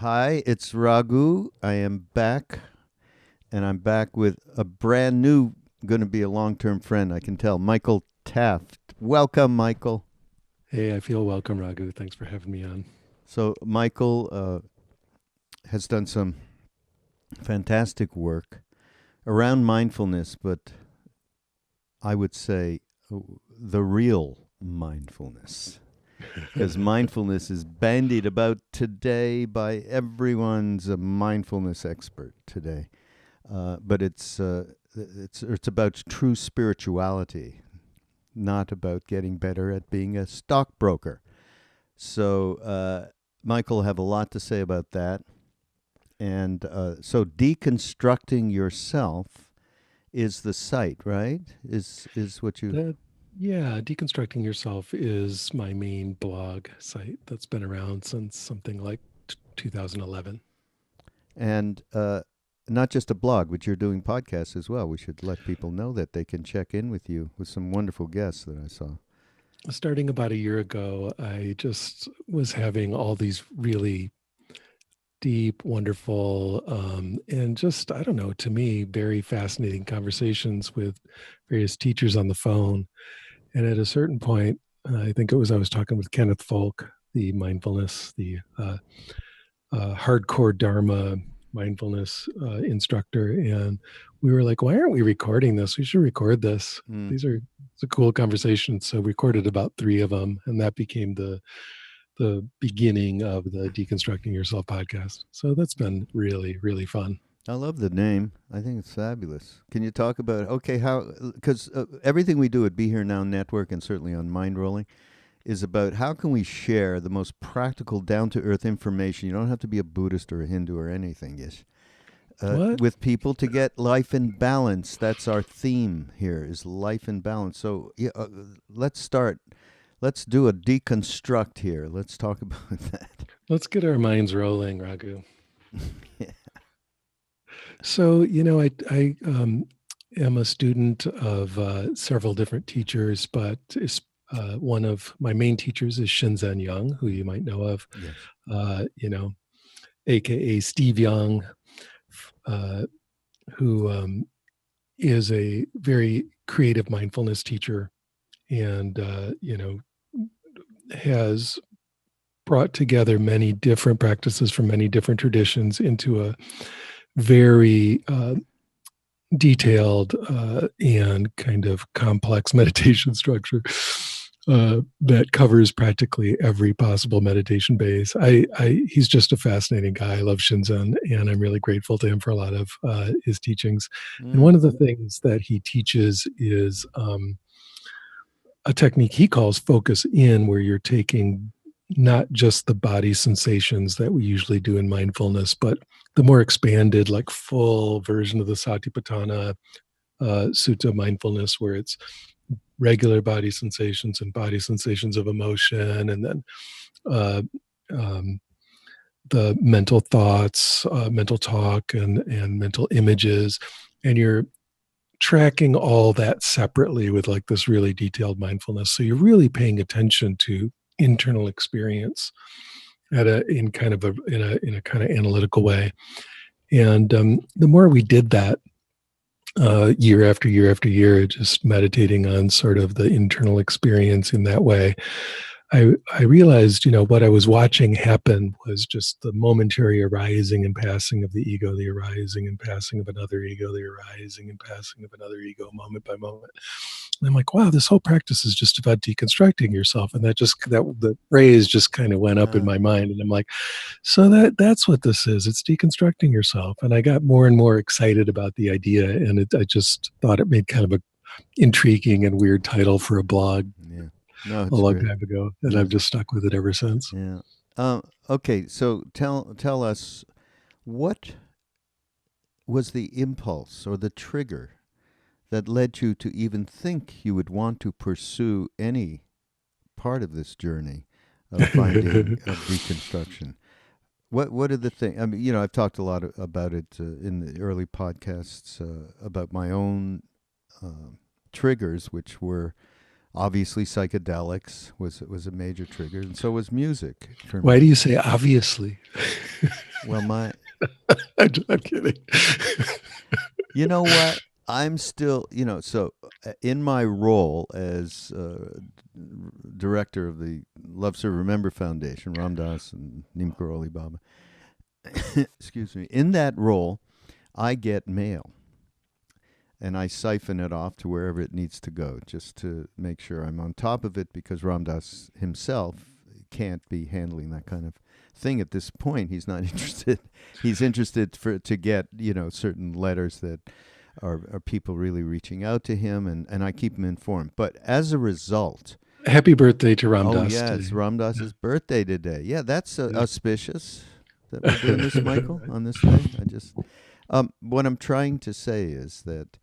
Hi, it's Raghu. I am back, and I'm back with a brand new, going to be a long-term friend, I can tell, Michael Taft. Welcome, Michael. Hey, I feel welcome, Raghu. Thanks for having me on. So, Michael has done some fantastic work around mindfulness, but I would say the real mindfulness. Because mindfulness is bandied about today by everyone's a mindfulness expert today. But it's about true spirituality, not about getting better at being a stockbroker. So Michael have a lot to say about that, and so deconstructing yourself is the site, right? Is what you That, yeah, Deconstructing Yourself is my main blog site that's been around since something like 2011. and not just a blog, but you're doing podcasts as well. We should let people know that they can check in with you with some wonderful guests that I saw. Starting about a year ago, I just was having all these really deep, wonderful, and just, I don't know, to me, very fascinating conversations with various teachers on the phone. And at a certain point, I think it was I was talking with Kenneth Folk, the mindfulness, the hardcore Dharma mindfulness instructor, and we were like, "Why aren't we recording this? We should record this. Mm. These are It's a cool conversation." So we recorded about three of them, and that became the beginning of the Deconstructing Yourself podcast. So that's been really, really fun. I love the name. I think it's fabulous. Can you talk about okay how because everything we do at Be Here Now Network and certainly on Mindrolling is about how can we share the most practical, down to earth information. You don't have to be a Buddhist or a Hindu or anything. Yes, What? with people to get life in balance. That's our theme here is life in balance. So yeah, let's start. Let's do a deconstruct here. Let's talk about that. Let's get our minds rolling, Raghu. Yeah. So, I am a student of several different teachers, but one of my main teachers is Shinzen Young, who you might know of, Yes. uh, you know, aka Steve Young, uh, who is a very creative mindfulness teacher and, has brought together many different practices from many different traditions into a very detailed and kind of complex meditation structure that covers practically every possible meditation base. He's just a fascinating guy. I love Shinzen, and I'm really grateful to him for a lot of his teachings. And Mm. one of the things that he teaches is a technique he calls focus in, where you're taking not just the body sensations that we usually do in mindfulness, but the more expanded, like full version of the Satipatthana Sutta mindfulness, where it's regular body sensations and body sensations of emotion, and then uh, um, the mental thoughts, mental talk, and mental images, and you're tracking all that separately with like this really detailed mindfulness. So you're really paying attention to internal experience at a in kind of a in a kind of analytical way. And the more we did that, year after year after year, just meditating on sort of the internal experience in that way, I realized, what I was watching happen was just the momentary arising and passing of the ego, the arising and passing of another ego, the arising and passing of another ego, moment by moment. And I'm like, wow, this whole practice is just about deconstructing yourself. And that the phrase just kind of went up in Uh, my mind. And I'm like, so that's what this is. It's deconstructing yourself. And I got more and more excited about the idea. And I just thought it made kind of a intriguing and weird title for a blog yeah. No, a it's long great. time ago, and Yeah. I've just stuck with it ever since. Yeah. Okay. So tell us what was the impulse or the trigger that led you to even think you would want to pursue any part of this journey of finding of deconstruction. What are the things? I mean, I've talked a lot about it in the early podcasts about my own uh, triggers, which were obviously psychedelics was a major trigger, and so was music for Why me. do you say obviously? Well, I'm kidding. you know what? I'm still, so in my role as director of the Love Serve Remember Foundation, Ram Dass and Neem Karoli Baba, excuse me, in that role, I get mail and I siphon it off to wherever it needs to go just to make sure I'm on top of it, because Ram Dass himself can't be handling that kind of thing at this point. He's not interested. He's interested to get, certain letters that are people really reaching out to him, and I keep him informed. But as a result, happy birthday to Ram Dass. Oh, yeah, it's Ram Dass's birthday today. Yeah, that's auspicious that we're doing this, Michael, on this day. What I'm trying to say is that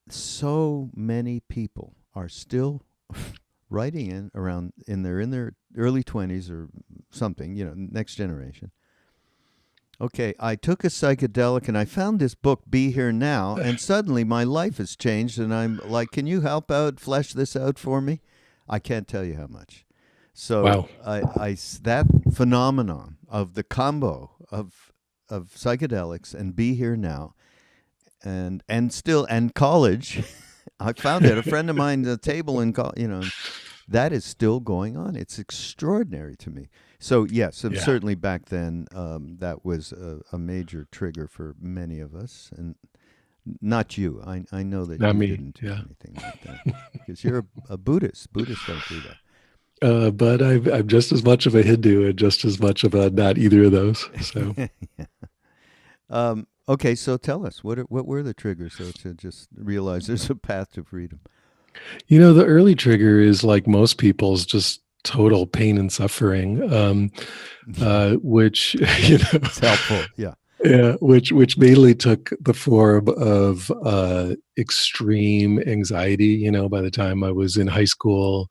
so many people are still writing in their early 20s or something, next generation. Okay, I took a psychedelic and I found this book, Be Here Now, and suddenly my life has changed, and I'm like, can you help out, flesh this out for me? I can't tell you how much. So wow. That phenomenon of the combo of psychedelics and Be Here Now and college, I found it. A friend of mine, a table in college, that is still going on. It's extraordinary to me. So, yes, certainly back then, that was a major trigger for many of us. And not you. I know that not you me. Didn't do anything like that. Because you're a Buddhist. Buddhists don't do that. But I'm just as much of a Hindu and just as much of a not either of those. So, yeah. Okay, so tell us, what were the triggers, so to just realize there's a path to freedom? The early trigger is, like most people's, just total pain and suffering, which, it's helpful. Yeah. Yeah, which mainly took the form of extreme anxiety. By the time I was in high school,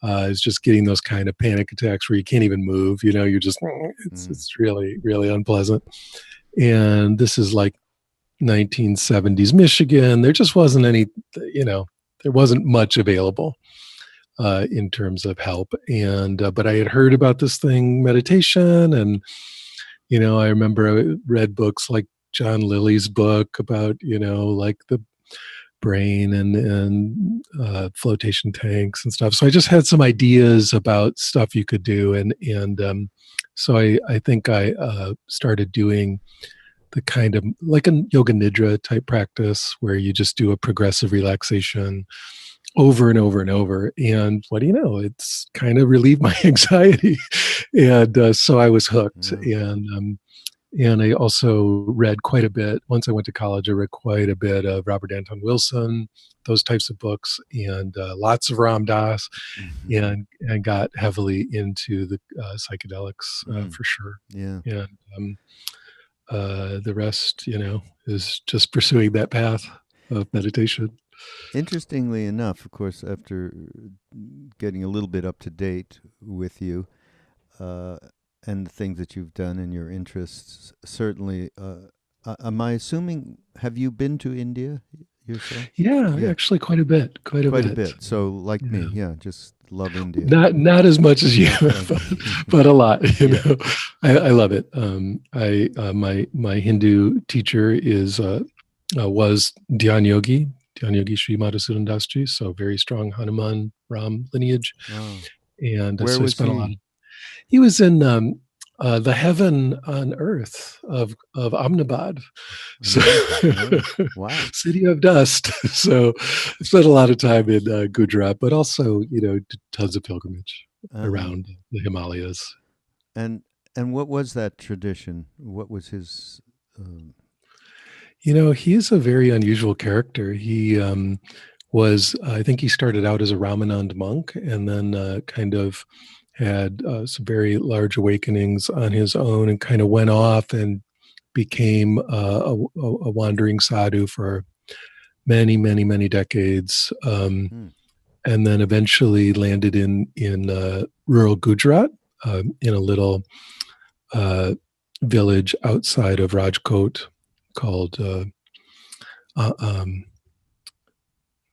I was just getting those kind of panic attacks where you can't even move. You're just it's really, really unpleasant. And this is like 1970s Michigan. There just wasn't any, there wasn't much available in terms of help. And but I had heard about this thing, meditation, and I remember I read books like John Lilly's book about, like the brain and flotation tanks and stuff. So I just had some ideas about stuff you could do. And so I think I started doing the kind of like a yoga nidra type practice where you just do a progressive relaxation over and over and over. And what do you know? It's kind of relieved my anxiety. And so I was hooked. And I also read quite a bit. Once I went to college, I read quite a bit of Robert Anton Wilson, those types of books, and lots of Ram Dass, and got heavily into the psychedelics for sure. Yeah. And the rest, is just pursuing that path of meditation. Interestingly enough, of course, after getting a little bit up to date with you and the things that you've done and your interests, certainly, am I assuming, have you been to India yourself? Yeah, actually quite a bit. Quite a bit. So like me, just love India. Not as much as you, but a lot. I love it. My Hindu teacher was Dhyanyogi Shri Madhusudandas, so very strong Hanuman Ram lineage. Oh. And where so was spent he? a lot. He was in the heaven on earth of Ahmedabad, so wow, city of dust. So I spent a lot of time in Gujarat, but also tons of pilgrimage around the Himalayas. And what was that tradition? What was his? He's a very unusual character. He was, I think he started out as a Ramanand monk, and then kind of had some very large awakenings on his own, and kind of went off and became a wandering sadhu for many, many, many decades, and then eventually landed in rural Gujarat, in a little village outside of Rajkot called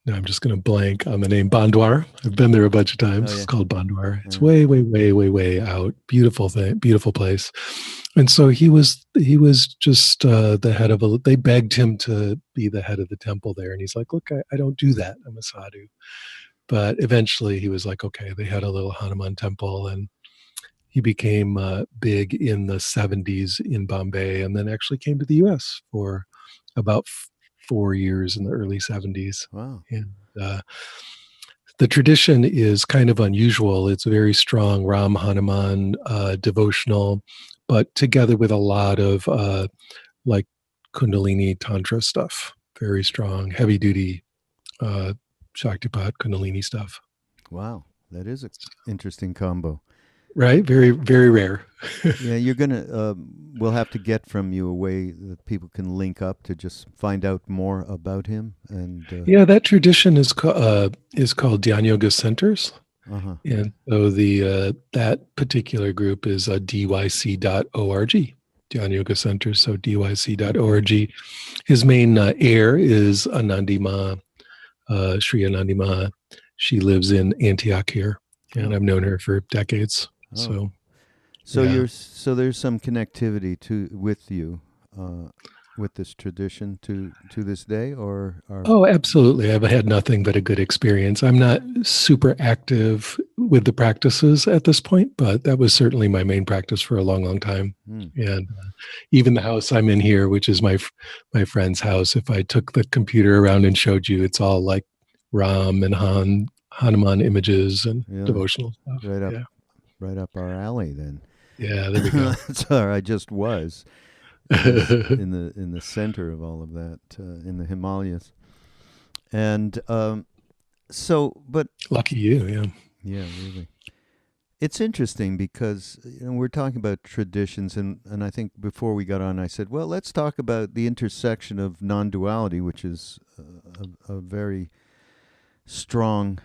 Now I'm just going to blank on the name. Bondwar. I've been there a bunch of times. Oh, yeah. It's called Bondwar. It's Yeah. way, way, way, way, way out. Beautiful thing, beautiful place. And so he was just the head of a. They begged him to be the head of the temple there, and he's like, "Look, I don't do that. I'm a sadhu." But eventually, he was like, "Okay." They had a little Hanuman temple, and he became big in the 70s in Bombay, and then actually came to the U.S. for about 4 years in the early 70s. Wow. And the tradition is kind of unusual. It's very strong Ram Hanuman devotional, but together with a lot of like Kundalini Tantra stuff. Very strong, heavy duty Shaktipat Kundalini stuff. Wow. That is an interesting combo. Right? Very, very rare. Yeah, you're gonna. We'll have to get from you a way that people can link up to just find out more about him. And Yeah, that tradition is called Dhyanyogi centers. uh-huh. And so the that particular group is dyc.org, Dhyanyogi Centers, so dyc.org. His main heir is Anandima, Shri Anandima. She lives in Antioch here, and I've known her for decades. Oh. So yeah. There's some connectivity with you with this tradition to this day, or Oh, absolutely. I've had nothing but a good experience. I'm not super active with the practices at this point, but that was certainly my main practice for a long, long time. And even the house I'm in here, which is my friend's house, if I took the computer around and showed you, it's all like Ram and Hanuman images and devotional stuff. Right up our alley then. Yeah, there we go. That's where I just was. in the center of all of that, in the Himalayas. And but lucky you. Yeah, really. It's interesting because we're talking about traditions, and I think before we got on I said, well, let's talk about the intersection of non-duality, which is a very strong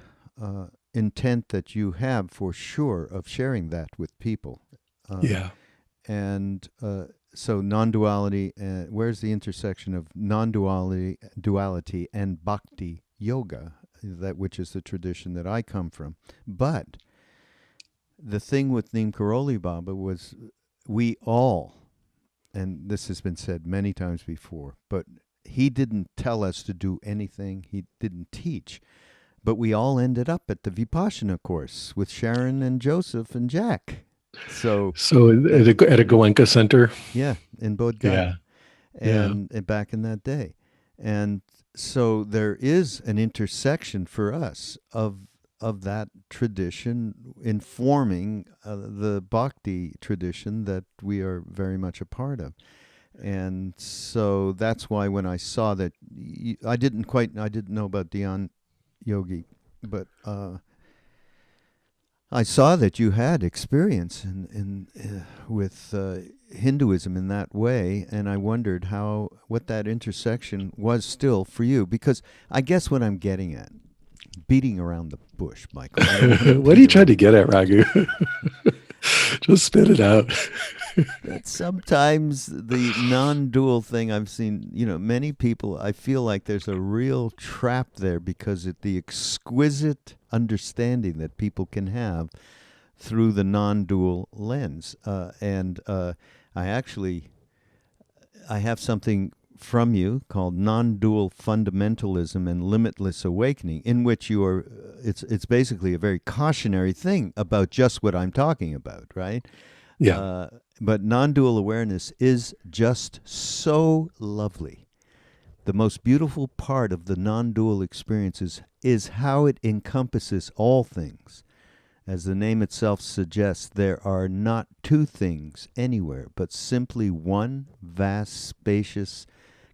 intent that you have for sure of sharing that with people. And so non-duality, where's the intersection of non-duality and Bhakti yoga, which is the tradition that I come from. But the thing with Neem Karoli Baba was we all, and this has been said many times before, but he didn't tell us to do anything. He didn't teach. But we all ended up at the Vipassana course with Sharon and Joseph and Jack. So at a Goenka center, in Bodh Gaya, and back in that day, and so there is an intersection for us of that tradition informing the Bhakti tradition that we are very much a part of, and so that's why when I saw that, I didn't know about Dhyanyogi, but I saw that you had experience with Hinduism in that way, and I wondered what that intersection was still for you. Because I guess what I'm getting at, beating around the bush, Michael. What are you trying to get at, Raghu? Just spit it out. That sometimes the non-dual thing I've seen, many people, I feel like there's a real trap there because of the exquisite understanding that people can have through the non-dual lens. And I have something from you called Non-Dual Fundamentalism and Limitless Awakening, in which it's basically a very cautionary thing about just what I'm talking about, right? Yeah. But non-dual awareness is just so lovely. The most beautiful part of the non-dual experiences is how it encompasses all things. As the name itself suggests, there are not two things anywhere, but simply one vast, spacious,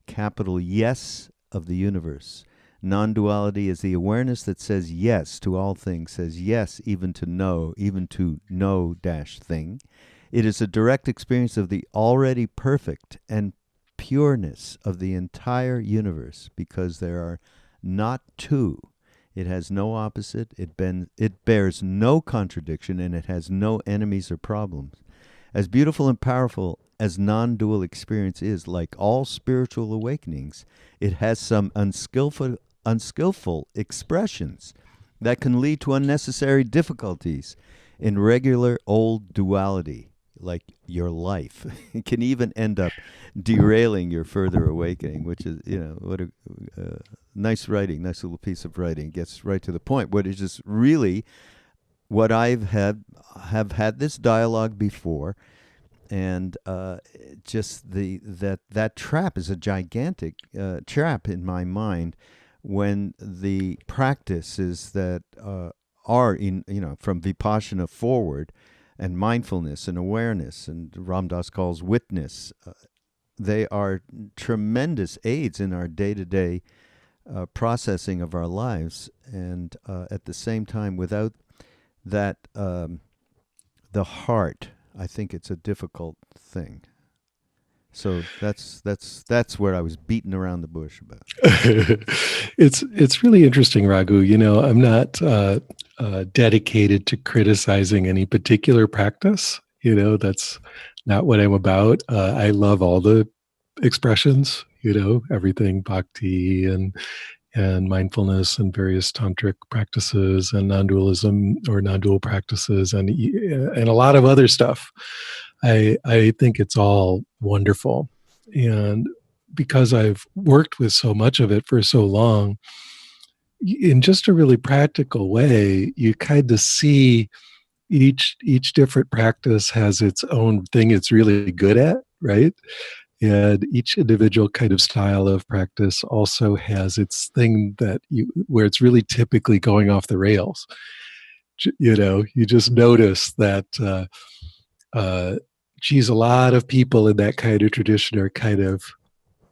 capital yes of the universe. Non-duality is the awareness that says yes to all things, says yes even to no thing. It is a direct experience of the already perfect and pureness of the entire universe, because there are not two. It has no opposite, it bears no contradiction, and it has no enemies or problems. As beautiful and powerful as non-dual experience is, like all spiritual awakenings, it has some unskillful unskillful expressions that can lead to unnecessary difficulties in regular old duality, like your life. It can even end up derailing your further awakening, which is, what a nice writing, nice little piece of writing. Gets right to the point. What is just really what have had this dialogue before, and just that trap is a gigantic trap in my mind when the practices that are in from vipassana forward, and mindfulness and awareness, and Ram Dass calls witness, they are tremendous aids in our day-to-day processing of our lives, and at the same time, without that, the heart, I think it's a difficult thing. So that's where I was beating around the bush about. It's really interesting, Raghu. I'm not dedicated to criticizing any particular practice. That's not what I'm about. I love all the expressions. Everything Bhakti and mindfulness and various tantric practices and non-dualism or non-dual practices and a lot of other stuff. I think it's all wonderful. And because I've worked with so much of it for so long, in just a really practical way, you kind of see each different practice has its own thing it's really good at, right? And each individual kind of style of practice also has its thing where it's really typically going off the rails. You just notice that, geez, a lot of people in that kind of tradition are kind of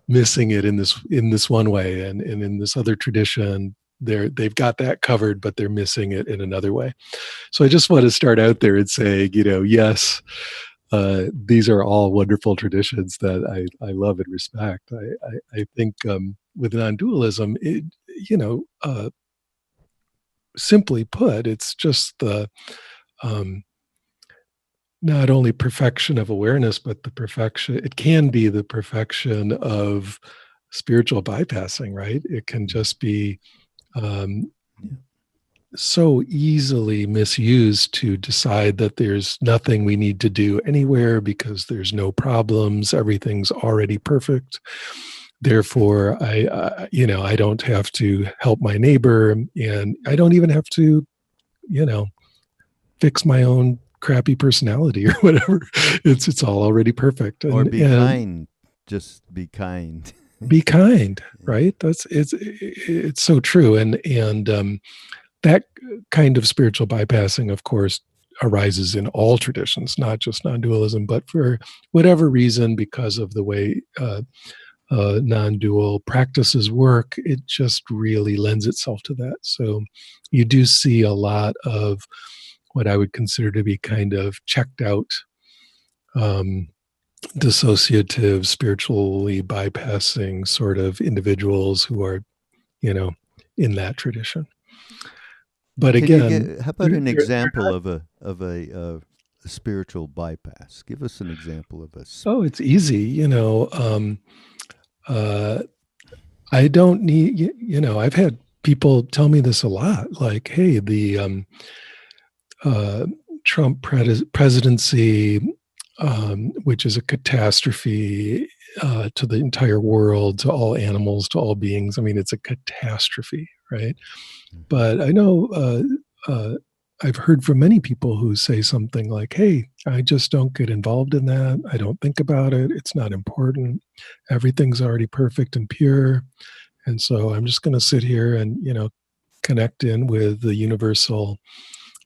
missing it in this one way, and in this other tradition, they've got that covered, but they're missing it in another way. So I just want to start out there and say, yes. These are all wonderful traditions that I love and respect. I think with non-dualism, simply put, it's just the not only perfection of awareness, but the perfection. It can be the perfection of spiritual bypassing, right? It can just be so easily misused to decide that there's nothing we need to do anywhere because there's no problems, everything's already perfect. Therefore, I don't have to help my neighbor, and I don't even have to, fix my own crappy personality or whatever. It's all already perfect. Or be kind. Just be kind. Be kind, right? It's so true, and that kind of spiritual bypassing, of course, arises in all traditions, not just non-dualism, but for whatever reason, because of the way non-dual practices work, it just really lends itself to that. So you do see a lot of what I would consider to be kind of checked out, dissociative, spiritually bypassing sort of individuals who are, in that tradition. But again, how about an example of a spiritual bypass? Give us an example of a. Oh, it's easy. I don't need. I've had people tell me this a lot. Like, hey, the Trump presidency, which is a catastrophe to the entire world, to all animals, to all beings. I mean, it's a catastrophe, right? But I know I've heard from many people who say something like, hey, I just don't get involved in that. I don't think about it. It's not important. Everything's already perfect and pure. And so I'm just going to sit here and, connect in with the universal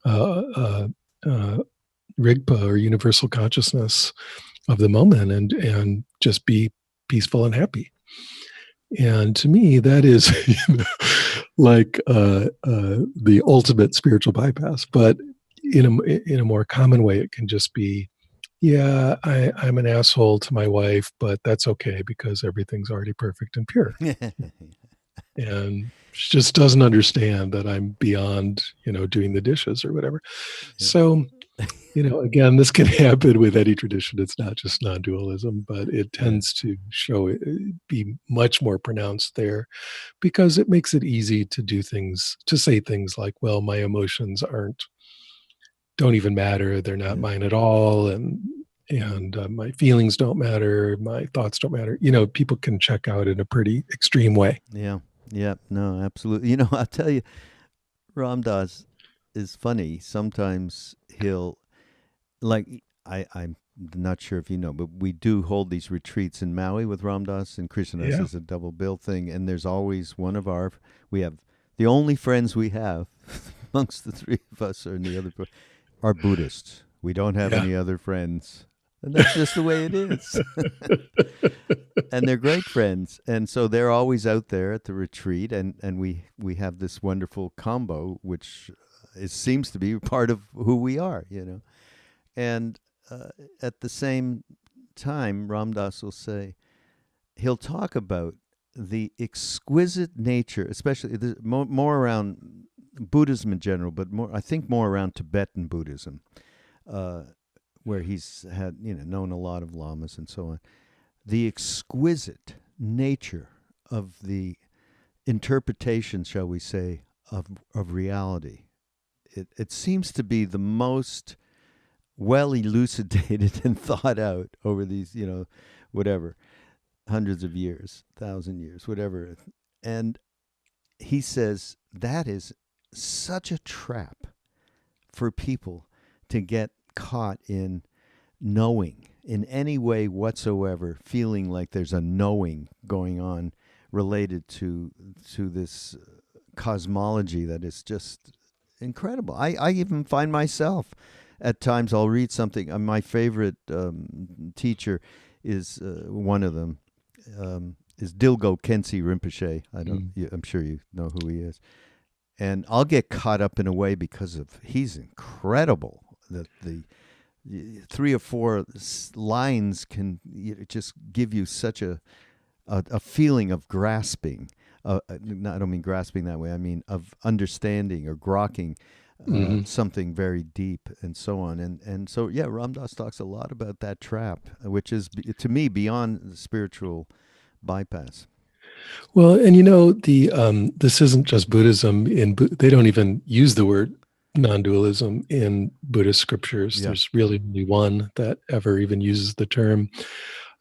Rigpa, or universal consciousness of the moment, and just be peaceful and happy. And to me, that is like the ultimate spiritual bypass. But in a more common way, it can just be, yeah, I'm an asshole to my wife, but that's okay because everything's already perfect and pure. And she just doesn't understand that I'm beyond, doing the dishes or whatever. Yeah. So Again, this can happen with any tradition. It's not just non-dualism, but it tends to be much more pronounced there because it makes it easy to say things like, well, my emotions don't even matter. They're not mine at all. And my feelings don't matter. My thoughts don't matter. People can check out in a pretty extreme way. Yeah. Yeah. No, absolutely. I'll tell you, Ram Dass is funny. Sometimes he'll, like, I'm not sure if you know, but we do hold these retreats in Maui with Ram Dass and Krishnadas Yeah. as a double bill thing. And there's always we have the only friends we have amongst the three of us and the other are Buddhists. We don't have any other friends. And that's just the way it is. And they're great friends. And so they're always out there at the retreat. And we have this wonderful combo, which seems to be part of who we are, And at the same time, Ram Dass will say, he'll talk about the exquisite nature, especially more around Buddhism in general, but I think more around Tibetan Buddhism, where he's had known a lot of lamas and so on. The exquisite nature of the interpretation, shall we say, of reality. It seems to be the most well elucidated and thought out over these, whatever, hundreds of years, 1,000 years, whatever. And he says that is such a trap for people to get caught in knowing in any way whatsoever, feeling like there's a knowing going on related to this cosmology that is just incredible. I even find myself at times I'll read something. My favorite teacher is one of them is Dilgo Khyentse Rinpoche. I'm sure you know who he is. And I'll get caught up in a way because he's incredible. The 3 or 4 lines can just give you such a feeling of grasping. I don't mean grasping that way. I mean of understanding or grokking something very deep and so on. And so, Ram Dass talks a lot about that trap, which is, to me, beyond spiritual bypass. Well, and this isn't just Buddhism. They don't even use the word non-dualism in Buddhist scriptures. Yeah. There's really only one that ever even uses the term.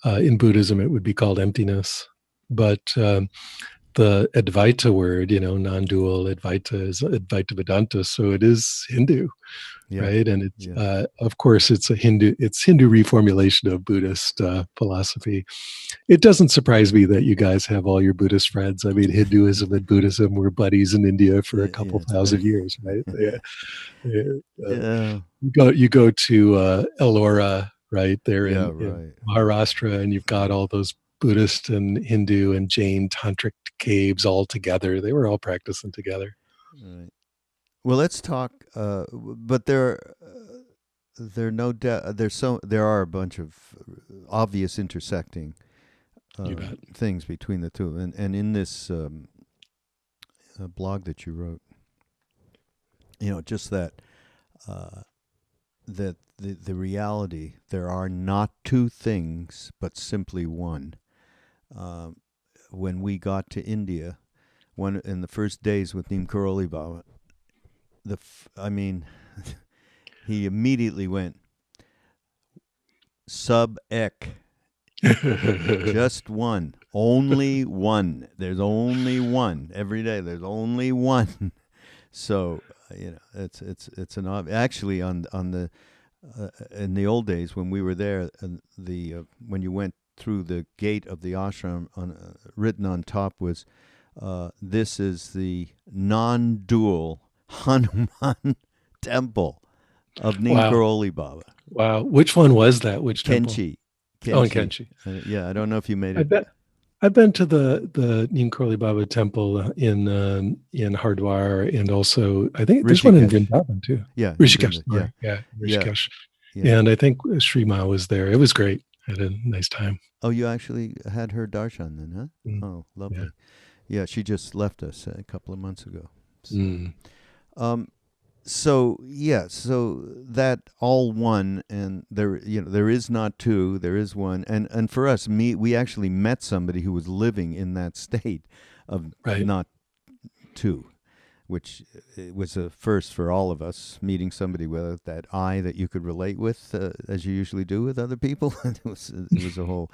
In Buddhism, it would be called emptiness. But the Advaita word, non-dual, Advaita is Advaita Vedanta, so it is Hindu, right? And it's of course it's Hindu reformulation of Buddhist philosophy. It doesn't surprise me that you guys have all your Buddhist friends. I mean, Hinduism and Buddhism were buddies in India for a couple thousand years, right? You go to Ellora, right there in Maharashtra, and you've got all those Buddhist and Hindu and Jain tantric caves all together. They were all practicing together. Right. Well, let's talk. But there are a bunch of obvious intersecting things between the two, and in this blog that you wrote, just that that the reality, there are not two things but simply one. When we got to India, in the first days with Neem Karoli Baba, he immediately went sub-ek. Just one. Only one. There's only one. Every day there's only one. So, it's an actually on the in the old days when we were there, when you went through the gate of the ashram, written on top was, this is the non-dual Hanuman temple of Neem Karoli Baba. Wow. Which one was that? Which temple? Khyentse. Oh, in Khyentse. I don't know if you made it. I've been to the Neem Karoli Baba temple in Hardwar, and also I think there's one in Vrindavan too. Yeah, Rishikesh. Rishikesh. Yeah. And I think Shri Ma was there. It was great. I had a nice time. Oh, you actually had her darshan then, huh? Mm. Oh, lovely. Yeah, she just left us a couple of months ago. So, So so that all one, and there is not two, there is one, and for us, we actually met somebody who was living in that state of Right. not two, which was a first for all of us, meeting somebody with that I that you could relate with, as you usually do with other people. It was a whole.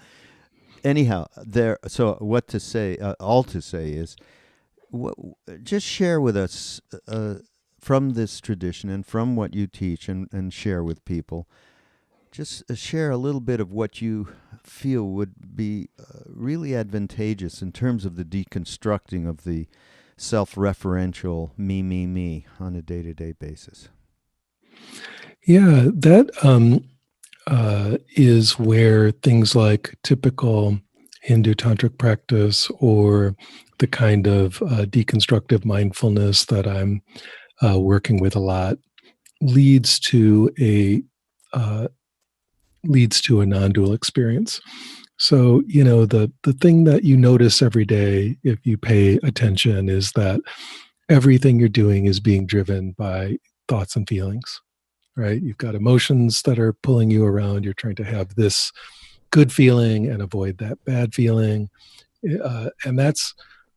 Anyhow, there. So what to say? All to say is, what, just share with us, from this tradition and from what you teach and share with people. Just share a little bit of what you feel would be really advantageous in terms of the deconstructing of the self-referential me on a day-to-day basis. Yeah, that is where things like typical Hindu tantric practice or the kind of deconstructive mindfulness that I'm working with a lot leads to a uh, non-dual experience. So, the thing that you notice every day if you pay attention is that everything you're doing is being driven by thoughts and feelings, right? You've got emotions that are pulling you around. You're trying to have this good feeling and avoid that bad feeling. And that's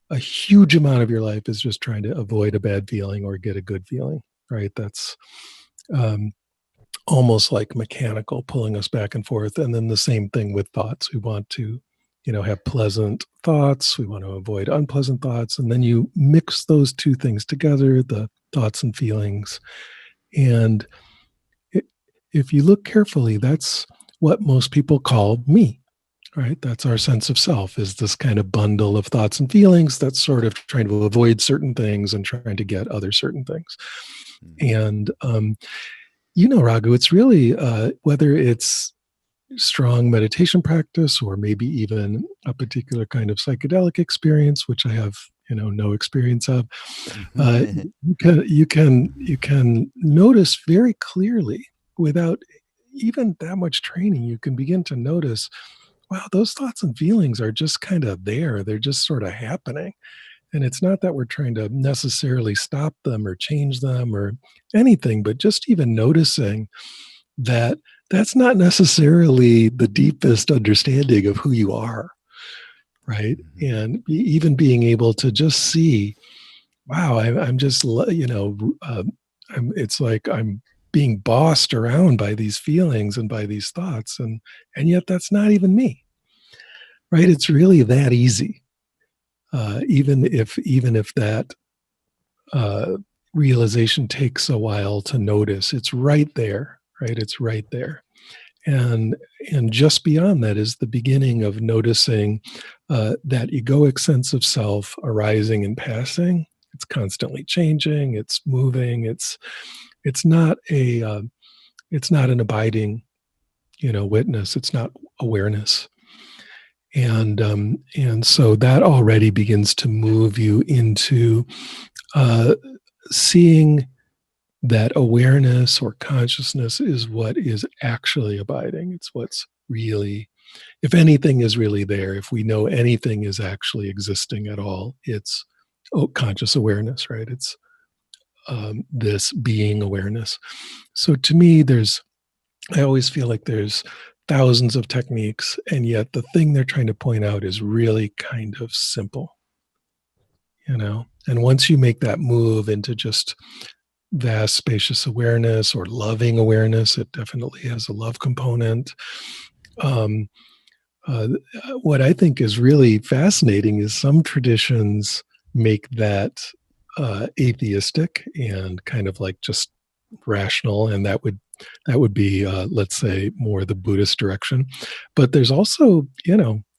a huge amount of your life is just trying to avoid a bad feeling or get a good feeling, right? That's um, almost like mechanical, pulling us back and forth. And then the same thing with thoughts. We want to, have pleasant thoughts. We want to avoid unpleasant thoughts. And then you mix those two things together, the thoughts and feelings. And if you look carefully, that's what most people call me, right? That's our sense of self, is this kind of bundle of thoughts and feelings that's sort of trying to avoid certain things and trying to get other certain things. And, Raghu, it's really whether it's strong meditation practice or maybe even a particular kind of psychedelic experience, which I have, no experience of. You can notice very clearly without even that much training. You can begin to notice, wow, those thoughts and feelings are just kind of there. They're just sort of happening. And it's not that we're trying to necessarily stop them or change them or anything, but just even noticing that that's not necessarily the deepest understanding of who you are, right? And even being able to just see, wow, I'm just, it's like I'm being bossed around by these feelings and by these thoughts, and yet that's not even me, right? It's really that easy. Even if that realization takes a while to notice, it's right there, right? It's right there. And just beyond that is the beginning of noticing that egoic sense of self arising and passing. It's constantly changing. It's moving. It's not it's not an abiding, witness. It's not awareness. And so that already begins to move you into seeing that awareness or consciousness is what is actually abiding. It's what's really, if anything is really there, if we know anything is actually existing at all, it's conscious awareness, right? It's this being awareness. So to me, I always feel like there's thousands of techniques, and yet the thing they're trying to point out is really kind of simple, And once you make that move into just vast, spacious awareness or loving awareness, it definitely has a love component. Um, what I think is really fascinating is some traditions make that atheistic and kind of like just rational, and that would be let's say more the Buddhist direction. But there's also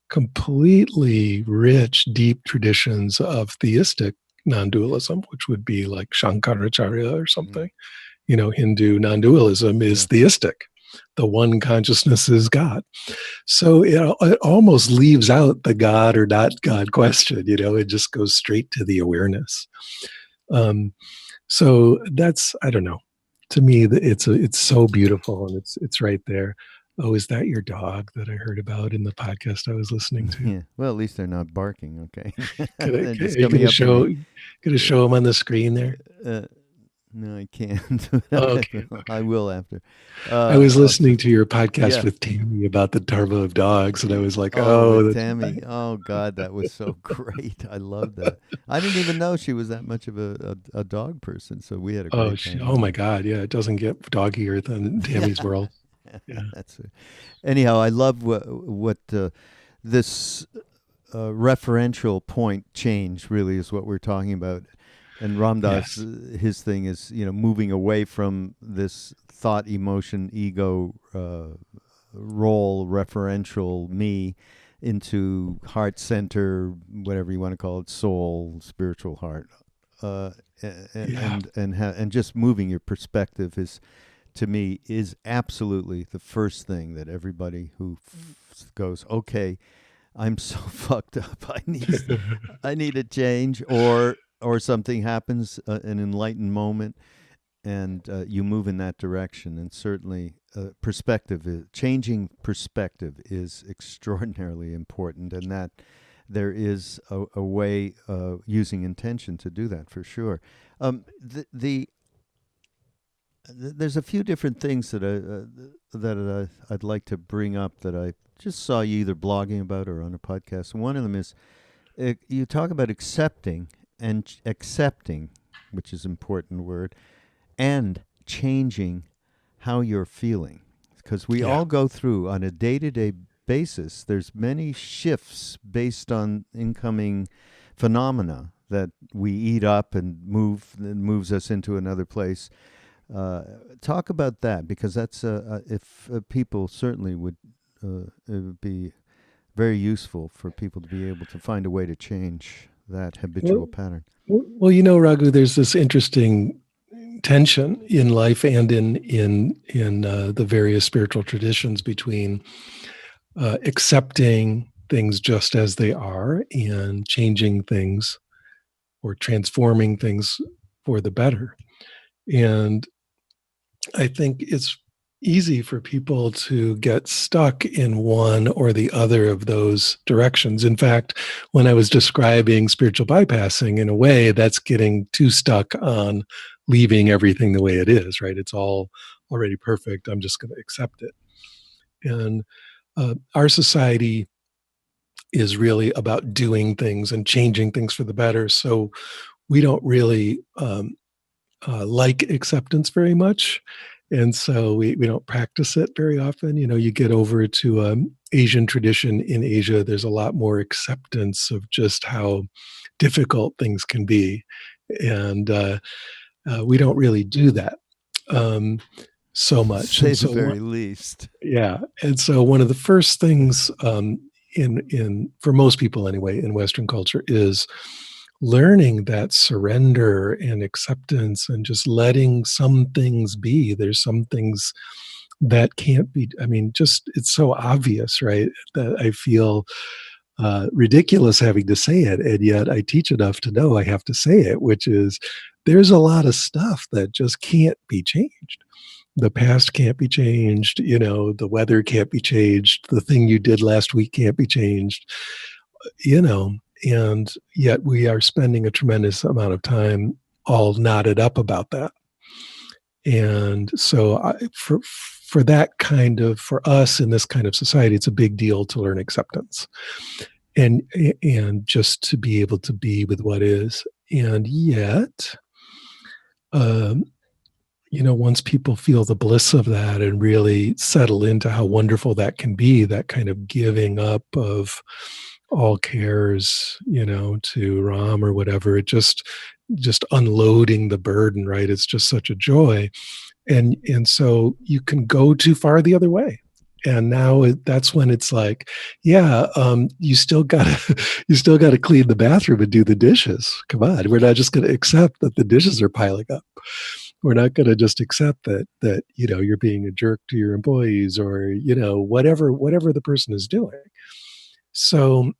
completely rich, deep traditions of theistic non-dualism, which would be like Shankaracharya or something. Hindu non-dualism is theistic. The one consciousness is God. So it almost leaves out the God or not God question. It just goes straight to the awareness. So that's, I don't know. To me, it's so beautiful, and it's right there. Oh, is that your dog that I heard about in the podcast I was listening to? Yeah. Well, at least they're not barking. Okay. Are They're just you coming going to up to me. show him on the screen there? No, I can't. Okay. I will after. I was Uh, listening to your podcast yeah. with Tammy about the Dharma of dogs, and I was like, Oh, oh, with that's Tammy. right. Oh God, that was so great. I love that. I didn't even know she was that much of a dog person. So we had a Oh, great time. oh my God. Yeah, it doesn't get doggier than Yeah, Tammy's world. Yeah. that's it. Anyhow, I love what this referential point change really is what we're talking about. And Ramdas, Yes. his thing is moving away from this thought, emotion, ego role, referential me, into heart center, whatever you want to call it, soul, spiritual heart, uh, Yeah. and just moving your perspective is, to me, is absolutely the first thing that everybody who goes, okay, I'm so fucked up. I need a change, or something happens, an enlightened moment, and you move in that direction. And certainly, changing perspective is extraordinarily important, and that there is a way, using intention, to do that for sure. There's a few different things I'd like to bring up that I just saw you either blogging about or on a podcast. One of them is, you talk about accepting, accepting, which is an important word, and changing how you're feeling, because we Yeah. all go through on a day-to-day basis. There's many shifts based on incoming phenomena that we eat up and moves us into another place. Talk about that, because that's if people certainly would, it would be very useful for people to be able to find a way to change that habitual Well, pattern. well, Raghu, there's this interesting tension in life and in the various spiritual traditions between accepting things just as they are and changing things or transforming things for the better. And I think it's easy for people to get stuck in one or the other of those directions. In fact, when I was describing spiritual bypassing, in a way, that's getting too stuck on leaving everything the way it is, right? It's all already perfect. I'm just going to accept it. And our society is really about doing things and changing things for the better. So we don't really like acceptance very much. And so we don't practice it very often. You get over to Asian tradition in Asia, there's a lot more acceptance of just how difficult things can be. And we don't really do that so much. Say And the so, very least. yeah. And so one of the first things in for most people anyway in Western culture is learning that surrender and acceptance and just letting some things be. There's some things that can't be. I mean, just it's so obvious, right? That I feel ridiculous having to say it, and yet I teach enough to know I have to say it, which is there's a lot of stuff that just can't be changed. The past can't be changed, the weather can't be changed, the thing you did last week can't be changed, you know, and yet we are spending a tremendous amount of time all knotted up about that. And so for that kind of, for us in this kind of society, it's a big deal to learn acceptance and just to be able to be with what is. And yet, um, once people feel the bliss of that and really settle into how wonderful that can be, that kind of giving up of all cares, to Ram or whatever, it just unloading the burden, right? It's just such a joy. And so you can go too far the other way. And now that's when it's like, yeah, you still gotta you still gotta clean the bathroom and do the dishes. Come on, we're not just gonna accept that the dishes are piling up. We're not going to just accept that you're being a jerk to your employees or whatever the person is doing. So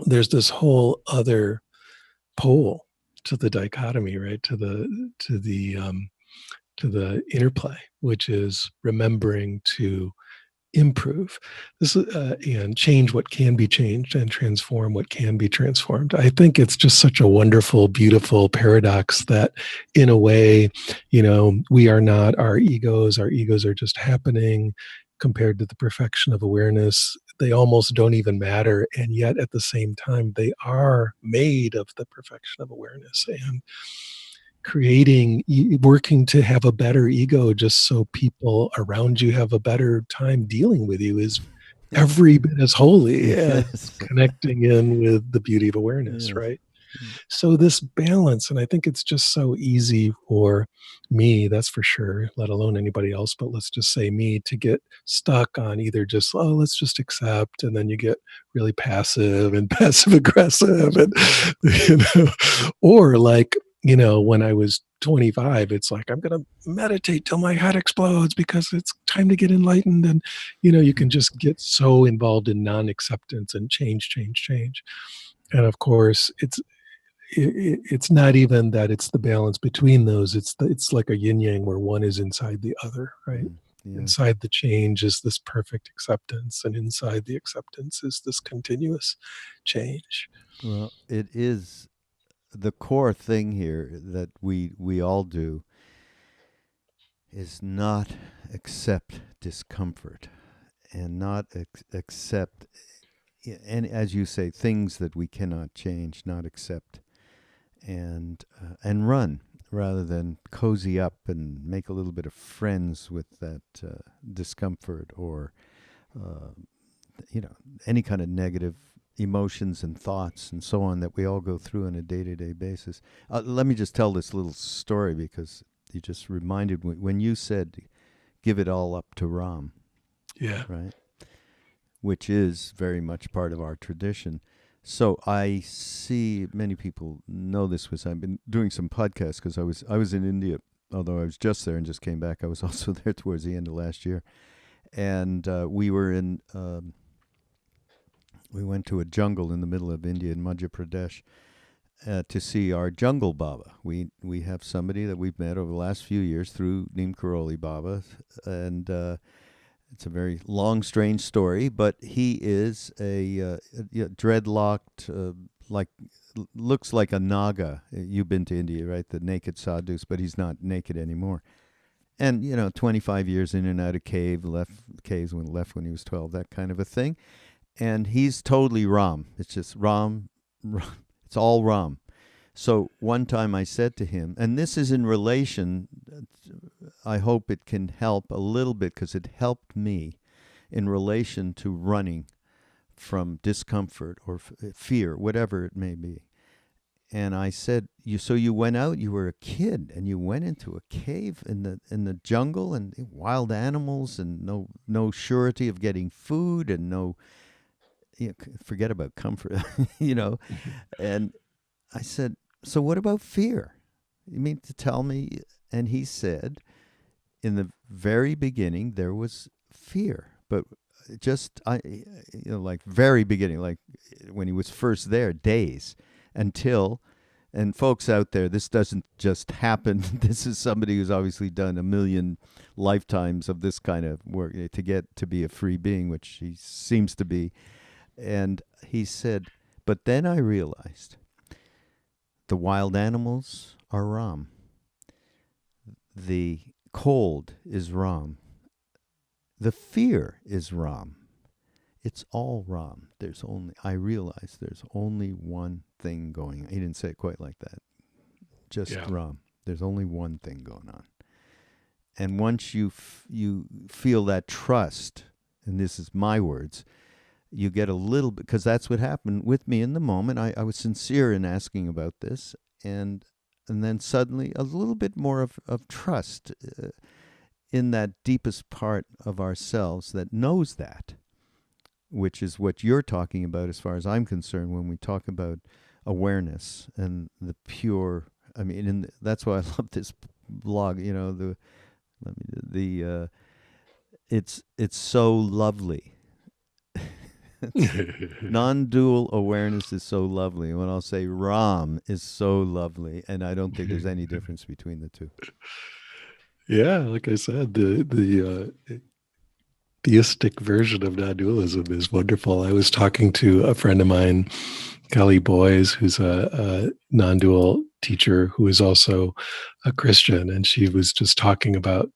there's this whole other pole to the dichotomy, right? To the interplay, which is remembering to improve this and change what can be changed and transform what can be transformed. I think it's just such a wonderful, beautiful paradox that in a way, we are not our egos. Our egos are just happening compared to the perfection of awareness. They almost don't even matter. And yet at the same time, they are made of the perfection of awareness. And working to have a better ego just so people around you have a better time dealing with you is every bit as holy as Yes. connecting in with the beauty of awareness, Yes. right? So this balance, and I think it's just so easy for me, that's for sure, let alone anybody else, but let's just say me, to get stuck on either just, oh, let's just accept, and then you get really passive and passive aggressive, and or like, when I was 25, it's like, I'm going to meditate till my head explodes because it's time to get enlightened. And, you can just get so involved in non-acceptance and change. And of course, it's not even that it's the balance between those. It's like a yin yang where one is inside the other, right? Yeah. Inside the change is this perfect acceptance, and inside the acceptance is this continuous change. Well, it is the core thing here that we all do is not accept discomfort and not accept, and as you say, things that we cannot change, not accept, and run rather than cozy up and make a little bit of friends with that discomfort or any kind of negative emotions and thoughts and so on that we all go through on a day-to-day basis. Let me just tell this little story because you just reminded me when you said give it all up to Ram. Yeah. Right? Which is very much part of our tradition. So I see many people know this because I've been doing some podcasts because I was in India, although I was just there and just came back. I was also there towards the end of last year. And we were in... we went to a jungle in the middle of India in Madhya Pradesh to see our jungle Baba. We have somebody that we've met over the last few years through Neem Karoli Baba, and it's a very long, strange story. But he is a dreadlocked, looks like a Naga. You've been to India, right? The naked sadhus, but he's not naked anymore. And 25 years in and out of caves when he was 12, that kind of a thing. And he's totally Ram. It's just Ram. It's all Ram. So one time I said to him, and this is in relation, I hope it can help a little bit because it helped me in relation to running from discomfort or fear, whatever it may be. And I said, you went out, you were a kid, and you went into a cave in the jungle and wild animals and no surety of getting food and no... forget about comfort, And I said, so what about fear? You mean to tell me? And he said, in the very beginning, there was fear, but like very beginning, like when he was first there, days until, and folks out there, this doesn't just happen. This is somebody who's obviously done a million lifetimes of this kind of work to get to be a free being, which he seems to be. And he said, but then I realized the wild animals are Ram. The cold is Ram. The fear is Ram. It's all Ram. I realized there's only one thing going on. He didn't say it quite like that. Just Ram. There's only one thing going on. And once you feel that trust, and this is my words, you get a little bit, because that's what happened with me in the moment. I was sincere in asking about this, and then suddenly a little bit more of trust in that deepest part of ourselves that knows that, which is what you're talking about as far as I'm concerned when we talk about awareness and the pure... I mean, that's why I love this blog, it's so lovely. Non-dual awareness is so lovely. And when I'll say Ram is so lovely, and I don't think there's any difference between the two. Yeah, like I said, theistic version of non-dualism is wonderful. I was talking to a friend of mine, Kelly Boys, who's a non-dual teacher who is also a Christian, and she was just talking about,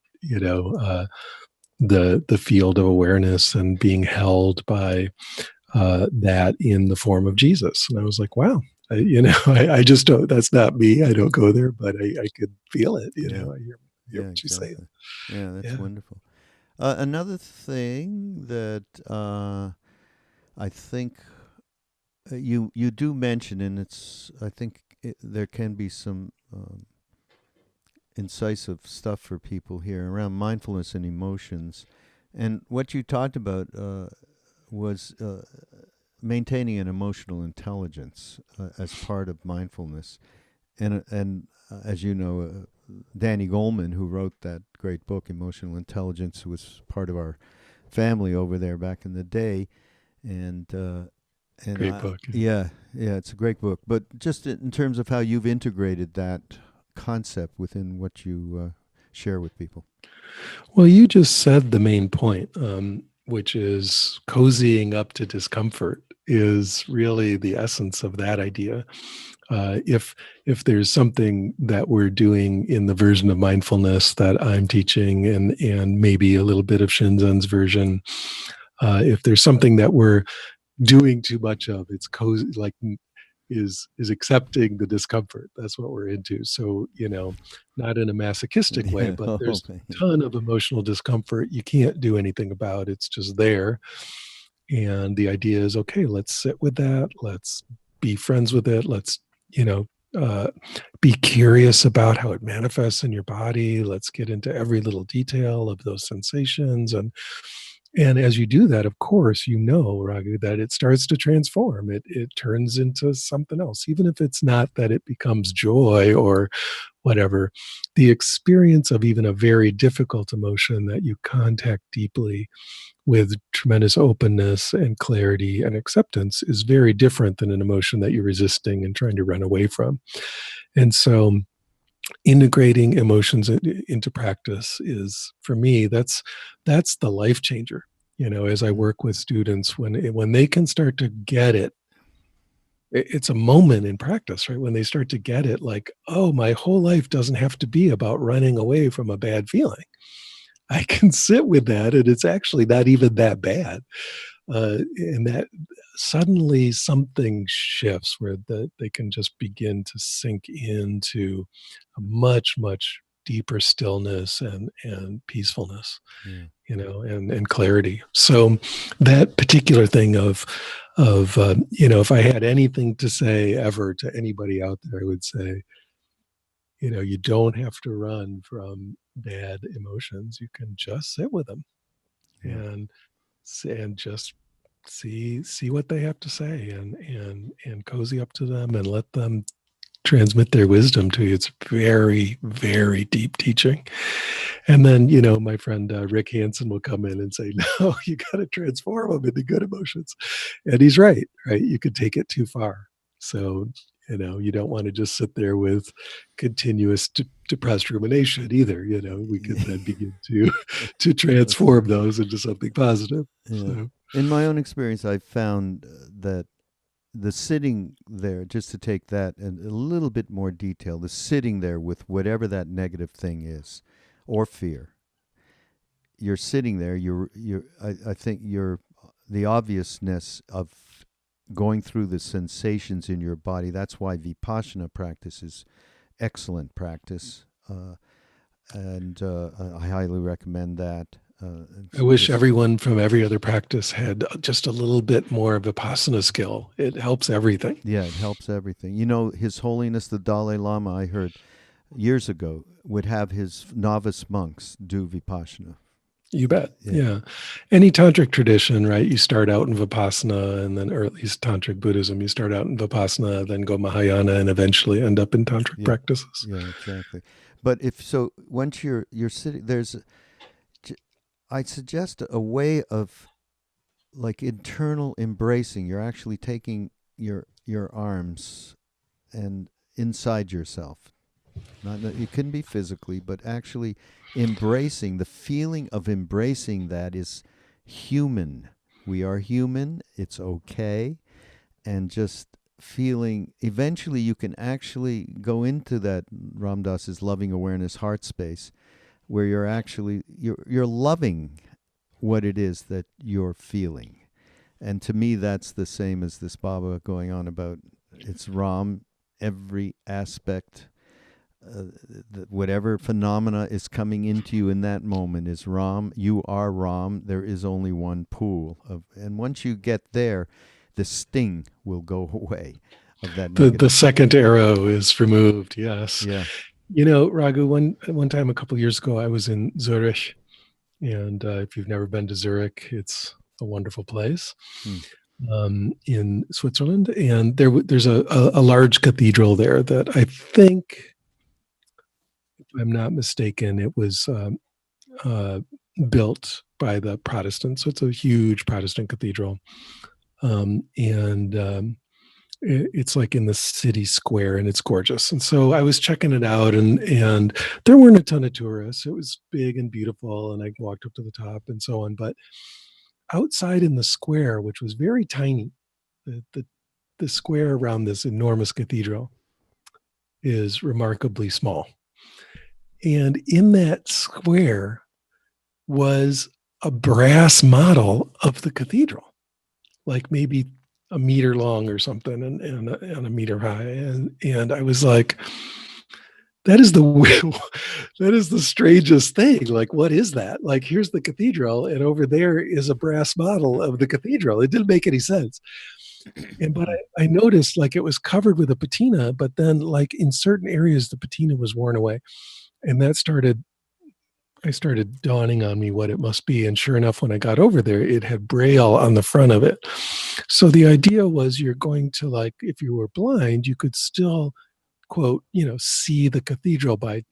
the field of awareness and being held by that in the form of Jesus. And I was like, wow, I just don't, that's not me. I don't go there, but I could feel it. Yeah. I hear Yeah, what you say. exactly. Yeah, that's Yeah. wonderful. Another thing that I think you do mention, and I think there can be some incisive stuff for people here around mindfulness and emotions, and what you talked about was maintaining an emotional intelligence as part of mindfulness, and as you know, Danny Goleman, who wrote that great book, Emotional Intelligence, who was part of our family over there back in the day, and Great book. yeah, it's a great book. But just in terms of how you've integrated that concept within what you share with people. Well, you just said the main point, which is cozying up to discomfort is really the essence of that idea. If there's something that we're doing in the version of mindfulness that I'm teaching, and maybe a little bit of Shinzen's version, if there's something that we're doing too much of, it's cozy, like is accepting the discomfort. That's what we're into. So, not in a masochistic way, Yeah. but Oh, there's a ton of emotional discomfort you can't do anything about. It's just there. And the idea is, okay, let's sit with that. Let's be friends with it. Let's, uh, be curious about how it manifests in your body. Let's get into every little detail of those sensations. And as you do that, of course, Raghu, that it starts to transform. It turns into something else, even if it's not that it becomes joy or whatever. The experience of even a very difficult emotion that you contact deeply with tremendous openness and clarity and acceptance is very different than an emotion that you're resisting and trying to run away from. And so integrating emotions into practice is, for me, that's the life changer. As I work with students, when they can start to get it, it's a moment in practice, right? When they start to get it, like, oh, my whole life doesn't have to be about running away from a bad feeling. I can sit with that, and it's actually not even that bad. And that suddenly something shifts where they can just begin to sink into a much, much deeper stillness and peacefulness, yeah. and clarity. So that particular thing of if I had anything to say ever to anybody out there, I would say, you don't have to run from bad emotions. You can just sit with them Yeah. and just see what they have to say, and cozy up to them and let them transmit their wisdom to you. It's very, very deep teaching. And then, my friend Rick Hansen will come in and say, no, you got to transform them into good emotions. And he's right? You could take it too far. So, you don't want to just sit there with continuous depressed rumination either. We could then begin to transform those into something positive. Yeah. So, In my own experience, I found that the sitting there, just to take that in a little bit more detail, the sitting there with whatever that negative thing is, or fear, you're sitting there. I think you're the obviousness of going through the sensations in your body. That's why Vipassana practice is excellent practice, and I highly recommend that. I wish everyone from every other practice had just a little bit more of Vipassana skill. It helps everything. Yeah, it helps everything. His Holiness the Dalai Lama, I heard years ago, would have his novice monks do Vipassana. You bet. Yeah. Any tantric tradition, right? You start out in Vipassana, and then, or at least tantric Buddhism, you start out in Vipassana, then go Mahayana, and eventually end up in tantric practices. Yeah, exactly. But once you're sitting, I suggest a way of like internal embracing. You're actually taking your arms and inside yourself. Not that it can be physically, but actually embracing the feeling of embracing that is human. We are human. It's okay. And just feeling, eventually you can actually go into that Ram Dass's loving awareness heart space where you're actually, you're loving what it is that you're feeling. And to me, that's the same as this Baba going on about it's Ram, every aspect, whatever phenomena is coming into you in that moment is Ram. You are Ram. There is only one pool of, and once you get there, the sting will go away of that negative. The second arrow is removed. Yes. Yeah. You know, Raghu, one time a couple of years ago, I was in Zurich, and if you've never been to Zurich, it's a wonderful place in Switzerland. And there's a large cathedral there that I think, if I'm not mistaken, it was built by the Protestants. So it's a huge Protestant cathedral. It's like in the city square, and it's gorgeous. And so I was checking it out, and there weren't a ton of tourists. It was big and beautiful, and I walked up to the top and so on. But outside in the square, which was very tiny, the square around this enormous cathedral is remarkably small. And in that square was a brass model of the cathedral, like maybe a meter long or something, and a meter high. And I was like, that is the strangest thing. Like, what is that? Like, here's the cathedral, and over there is a brass model of the cathedral. It didn't make any sense. But I noticed, like, it was covered with a patina, but then, like, in certain areas, the patina was worn away. And I started dawning on me what it must be. And sure enough, when I got over there, it had Braille on the front of it. So the idea was, you're going to, like, if you were blind, you could still, quote, see the cathedral by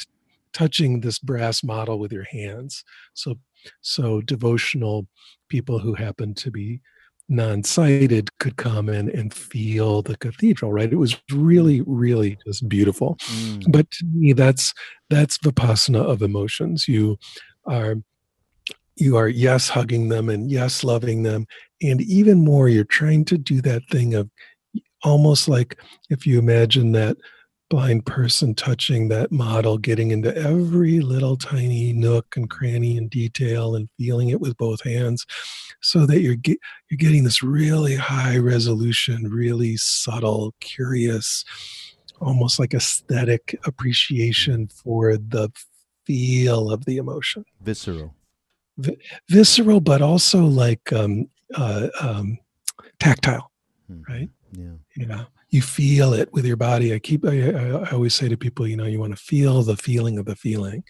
touching this brass model with your hands. So devotional people who happen to be non-sighted could come in and feel the cathedral, right? It was really, really just beautiful. But to me, that's vipassana of emotions. You are yes, hugging them, and yes, loving them, and even more, you're trying to do that thing of almost like, if you imagine that blind person touching that model, getting into every little tiny nook and cranny and detail and feeling it with both hands, so that you're getting this really high resolution, really subtle, curious, almost like aesthetic appreciation for the feel of the emotion. Visceral, but also like tactile, right? Yeah. You feel it with your body. I always say to people, you want to feel the feeling of the feeling.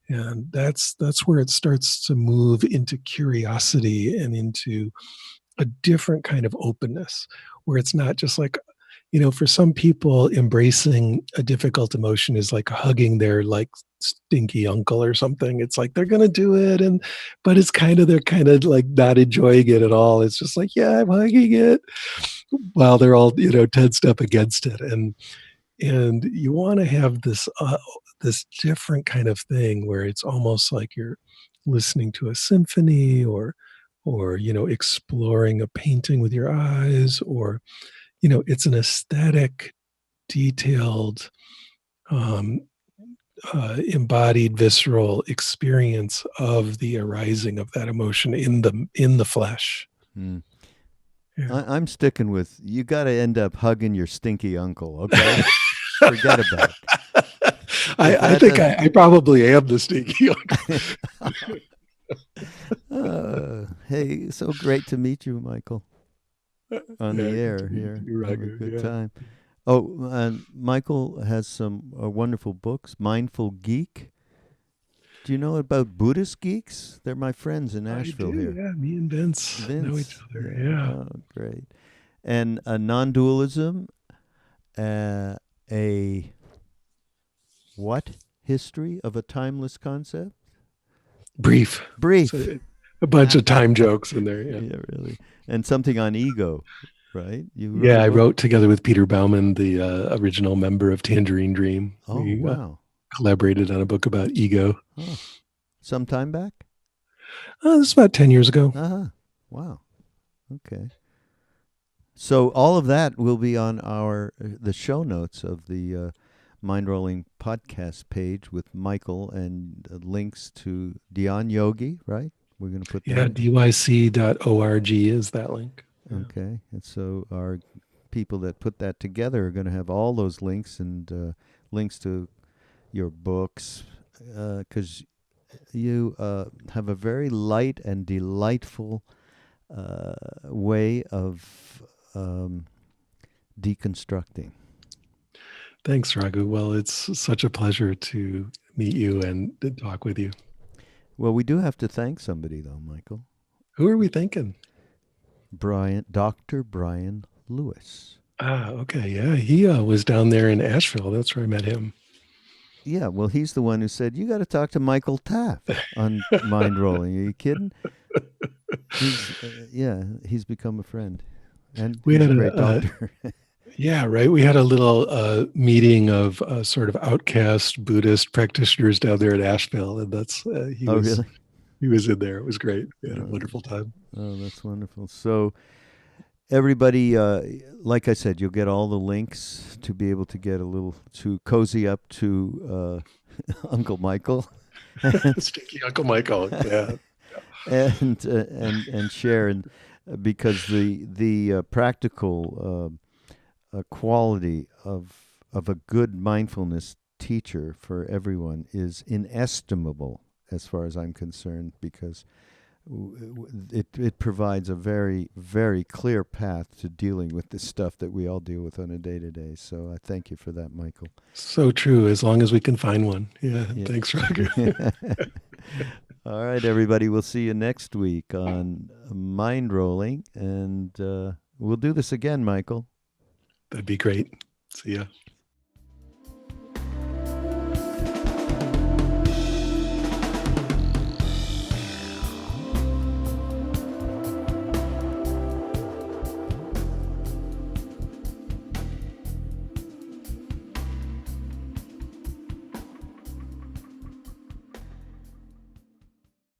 And that's where it starts to move into curiosity and into a different kind of openness, where it's not just like, for some people, embracing a difficult emotion is like hugging their, like, stinky uncle or something. It's like they're going to do it, but they're kind of like not enjoying it at all. It's just like, yeah, I'm hugging it, while they're all, 10 step against it. And you want to have this different kind of thing where it's almost like you're listening to a symphony, or exploring a painting with your eyes, or it's an aesthetic, detailed, embodied, visceral experience of the arising of that emotion in the flesh. Yeah. I'm sticking with, you got to end up hugging your stinky uncle, okay? Forget about it. I think I probably am the stinky uncle. Hey, so great to meet you, Michael, on the air here. Have a good time. Oh, and Michael has some wonderful books. Mindful Geek. Do you know about Buddhist geeks? They're my friends in Nashville here. Yeah, me and Vince know each other. Yeah. Oh, great. And non-dualism, a what? History of a timeless concept? Brief. So a bunch of time jokes in there. Yeah, really. And something on ego, right? I wrote together with Peter Bauman, the original member of Tangerine Dream. Oh, wow. Collaborated on a book about ego. Oh. Some time back? This is about 10 years ago. Uh-huh. Wow. Okay. So all of that will be on the show notes of the Mindrolling Podcast page with Michael and links to Dhyanyogi, right? We're going to put Yeah, that. dyc.org is that link. Yeah. Okay. And so our people that put that together are going to have all those links and links to your books because you have a very light and delightful way of deconstructing. Thanks, Raghu. Well, it's such a pleasure to meet you and to talk with you. Well, we do have to thank somebody, though, Michael. Who are we thinking? Dr. Brian Lewis. Okay. Yeah, he was down there in Asheville. That's where I met him. Yeah, well, he's the one who said, you got to talk to Michael Taft on Mindrolling. Are you kidding? He's become a friend. And We he's had a great doctor. Yeah, right. We had a little meeting of sort of outcast Buddhist practitioners down there at Asheville, and that's Really? He was in there. It was great. We had a wonderful time. Oh, that's wonderful. So everybody, like I said, you'll get all the links to be able to get a little to cozy up to Uncle Michael, Stinky Uncle Michael. Yeah, and share, and because the practical quality of a good mindfulness teacher for everyone is inestimable as far as I'm concerned, because it provides a very, very clear path to dealing with the stuff that we all deal with on a day-to-day. So I thank you for that, Michael. so true. As long as we can find one. Yeah. Thanks, Raghu. All right, everybody. We'll see you next week on Mindrolling, and we'll do this again, Michael. That'd be great. See ya.